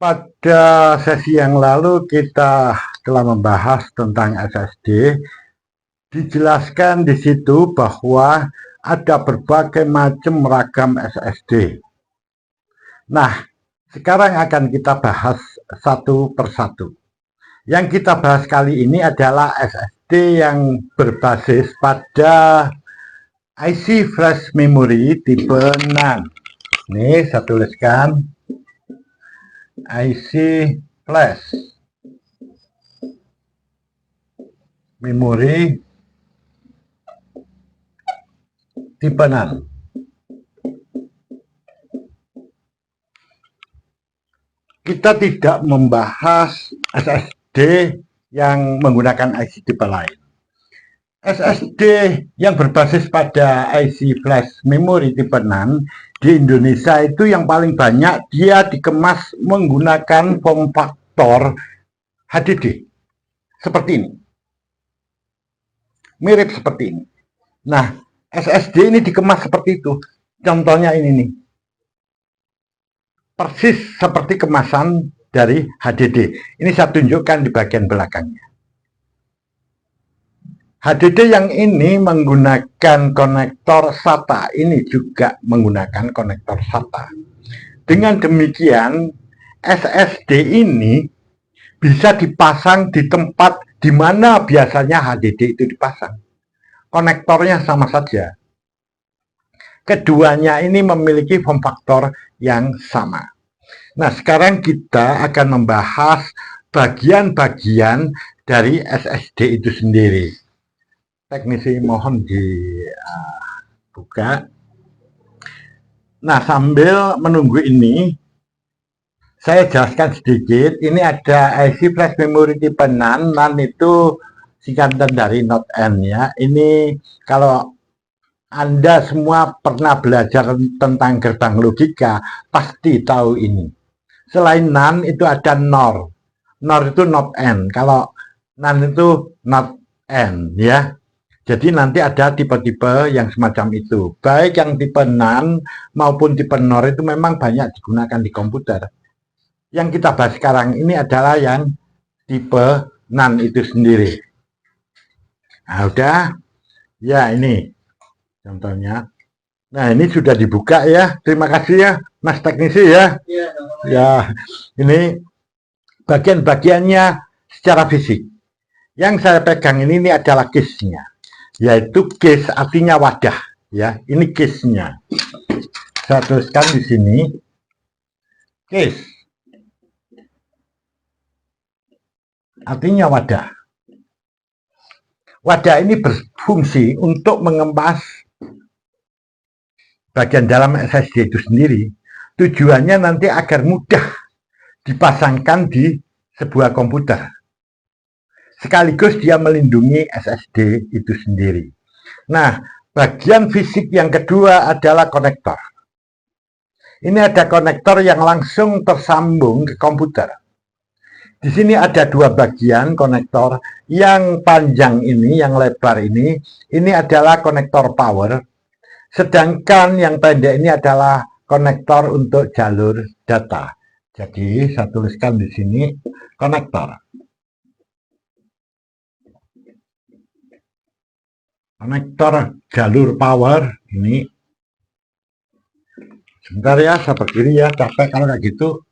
Pada sesi yang lalu kita telah membahas tentang SSD. Dijelaskan di situ bahwa ada berbagai macam ragam SSD. Nah, sekarang akan kita bahas satu persatu. Yang kita bahas kali ini adalah SSD yang berbasis pada IC flash memory tipe NAND. Ini saya tuliskan IC flash memory tipe NAND. Kita tidak membahas SSD yang menggunakan IC tipe lain. SSD yang berbasis pada IC flash memory tipe NAND di Indonesia itu yang paling banyak dia dikemas menggunakan form factor HDD seperti ini, mirip seperti ini. Nah, SSD ini dikemas seperti itu. Contohnya ini nih, persis seperti kemasan dari HDD. Ini saya tunjukkan di bagian belakangnya. HDD yang ini menggunakan konektor SATA, ini juga menggunakan konektor SATA. Dengan demikian, SSD ini bisa dipasang di tempat di mana biasanya HDD itu dipasang. Konektornya sama saja. Keduanya ini memiliki form factor yang sama. Nah, sekarang kita akan membahas bagian-bagian dari SSD itu sendiri. Teknisi mohon dibuka. Nah, sambil menunggu ini, saya jelaskan sedikit. Ini ada IC flash memory tipe NAND. NAND itu singkatan dari not N ya. Ini kalau Anda semua pernah belajar tentang gerbang logika, pasti tahu ini. Selain NAND itu ada NOR. NOR itu not N. Kalau NAND itu not N ya. Jadi nanti ada tipe-tipe yang semacam itu. Baik yang tipe NAND maupun tipe NOR itu memang banyak digunakan di komputer. Yang kita bahas sekarang ini adalah yang tipe NAND itu sendiri. Nah, udah. Ya, ini contohnya. Nah, ini sudah dibuka ya. Terima kasih ya, Mas Teknisi ya. Ya, ini bagian-bagiannya secara fisik. Yang saya pegang ini adalah case-nya. Yaitu case artinya wadah ya. Ini case-nya. Saya tuliskan di sini case artinya wadah. Wadah ini berfungsi untuk mengemas bagian dalam SSD itu sendiri. Tujuannya nanti agar mudah dipasangkan di sebuah komputer. Sekaligus dia melindungi SSD itu sendiri. Nah, bagian fisik yang kedua adalah konektor. Ini ada konektor yang langsung tersambung ke komputer. Di sini ada dua bagian konektor. Yang panjang ini, yang lebar ini adalah konektor power. Sedangkan yang pendek ini adalah konektor untuk jalur data. Jadi, saya tuliskan di sini konektor. Konektor jalur power ini. Sebentar ya, saya berdiri ya, capek kalau kayak gitu.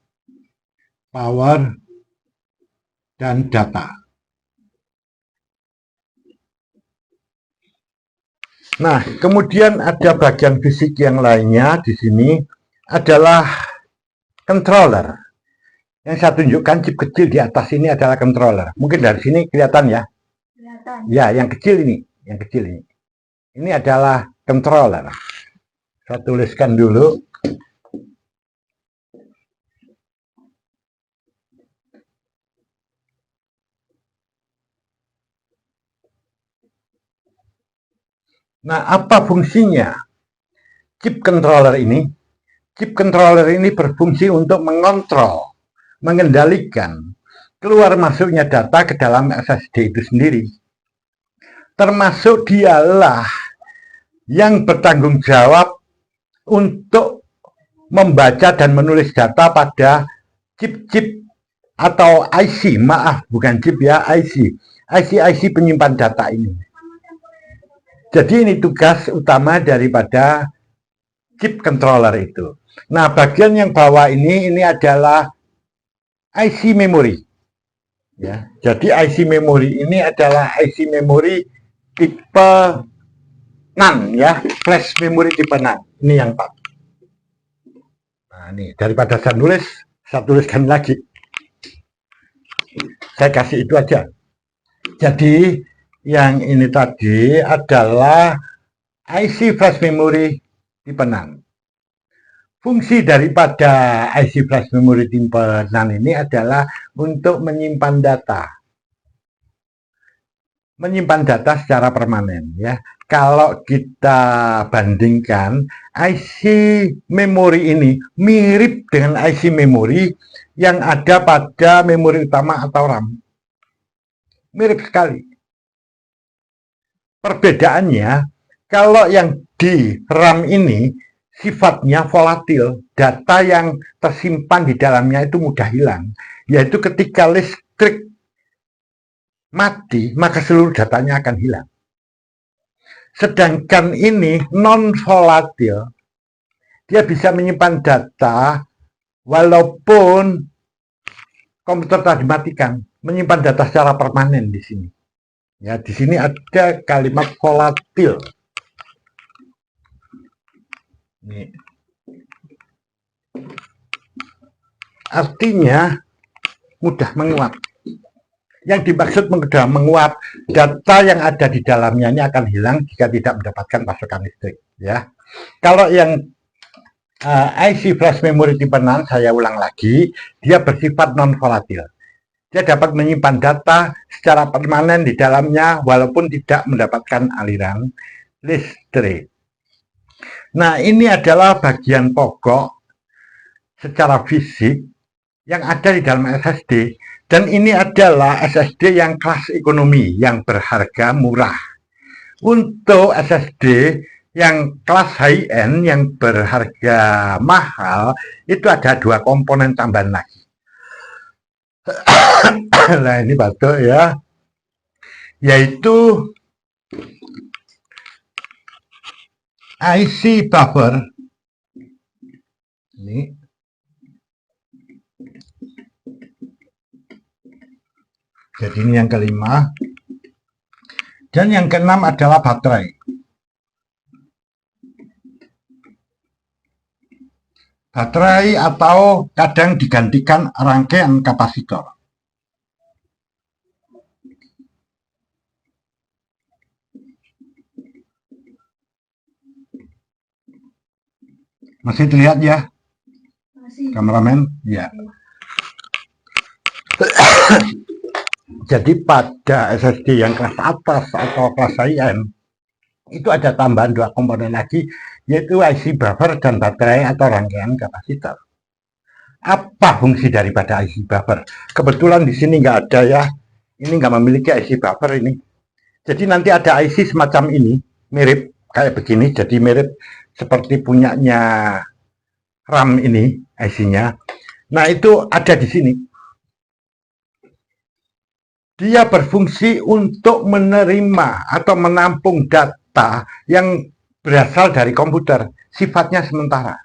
Power dan data. Nah, kemudian ada bagian fisik yang lainnya di sini adalah controller. Yang saya tunjukkan chip kecil di atas ini adalah controller. Mungkin dari sini kelihatan ya? Kelihatan. Ya, yang kecil ini. Yang kecil ini. Ini adalah controller. Saya tuliskan dulu. Nah, apa fungsinya chip controller ini? Chip controller ini berfungsi untuk mengontrol, mengendalikan keluar masuknya data ke dalam SSD itu sendiri. Termasuk dialah yang bertanggung jawab untuk membaca dan menulis data pada chip-chip atau IC, maaf bukan chip ya, IC penyimpan data ini. Jadi ini tugas utama daripada chip controller itu. Nah, bagian yang bawah ini adalah IC memory. Ya, jadi IC memory ini adalah IC memory tipe NAND ya, flash memory tipe NAND. Ini yang 4. Nah, ini daripada saya tuliskan lagi. Saya kasih itu aja. Jadi yang ini tadi adalah IC flash memory tipe NAND. Fungsi daripada IC flash memory tipe NAND ini adalah untuk menyimpan data. Menyimpan data secara permanen ya. Kalau kita bandingkan, IC memori ini mirip dengan IC memori yang ada pada memori utama atau RAM. Mirip sekali. Perbedaannya, kalau yang di RAM ini sifatnya volatil, data yang tersimpan di dalamnya itu mudah hilang, yaitu ketika listrik mati, maka seluruh datanya akan hilang. Sedangkan ini non-volatil, dia bisa menyimpan data walaupun komputer telah dimatikan, menyimpan data secara permanen di sini. Ya, di sini ada kalimat volatil. Nih. Artinya mudah menguap. Yang dimaksud mudah menguap, data yang ada di dalamnya ini akan hilang jika tidak mendapatkan pasokan listrik. Ya, kalau yang IC flash memory tipe NAND, saya ulang lagi, dia bersifat non volatil. Dia dapat menyimpan data secara permanen di dalamnya walaupun tidak mendapatkan aliran listrik. Nah, ini adalah bagian pokok secara fisik yang ada di dalam SSD. Dan ini adalah SSD yang kelas ekonomi, yang berharga murah. Untuk SSD yang kelas high-end, yang berharga mahal, itu ada 2 komponen tambahan lagi. Nah, ini batuk ya. Yaitu IC buffer. Ini. Jadi ini yang kelima. Dan yang keenam adalah baterai. Baterai atau kadang digantikan rangkaian kapasitor. Masih terlihat ya? Masih. Kameramen? Ya. Jadi pada SSD yang kelas atas atau kelas high-end itu ada tambahan 2 komponen lagi, yaitu IC buffer dan baterai atau rangkaian kapasitor. Apa fungsi daripada IC buffer? Kebetulan di sini nggak ada ya, ini nggak memiliki IC buffer ini. Jadi nanti ada IC semacam ini, mirip kayak begini, jadi mirip seperti punyanya RAM ini IC-nya. Nah, itu ada di sini. Dia berfungsi untuk menerima atau menampung data yang berasal dari komputer, sifatnya sementara.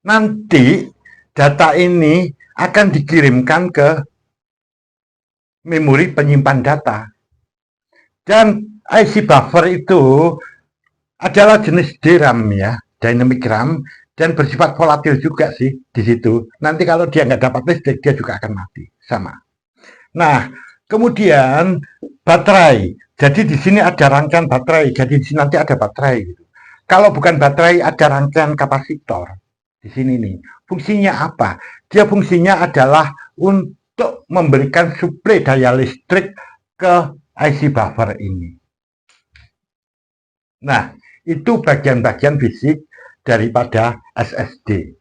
Nanti data ini akan dikirimkan ke memori penyimpan data. Dan IC buffer itu adalah jenis DRAM ya, dynamic RAM, dan bersifat volatil juga sih di situ. Nanti kalau dia nggak dapat listrik, dia juga akan mati, sama. Nah, kemudian baterai. Jadi di sini ada rangkaian baterai. Jadi di sini nanti ada baterai. Gitu. Kalau bukan baterai, ada rangkaian kapasitor. Di sini nih. Fungsinya apa? Dia fungsinya adalah untuk memberikan suplai daya listrik ke IC buffer ini. Nah, itu bagian-bagian fisik daripada SSD.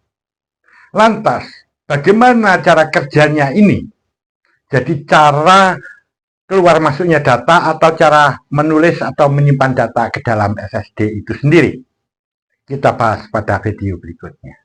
Lantas, bagaimana cara kerjanya ini? Jadi cara keluar masuknya data atau cara menulis atau menyimpan data ke dalam SSD itu sendiri. Kita bahas pada video berikutnya.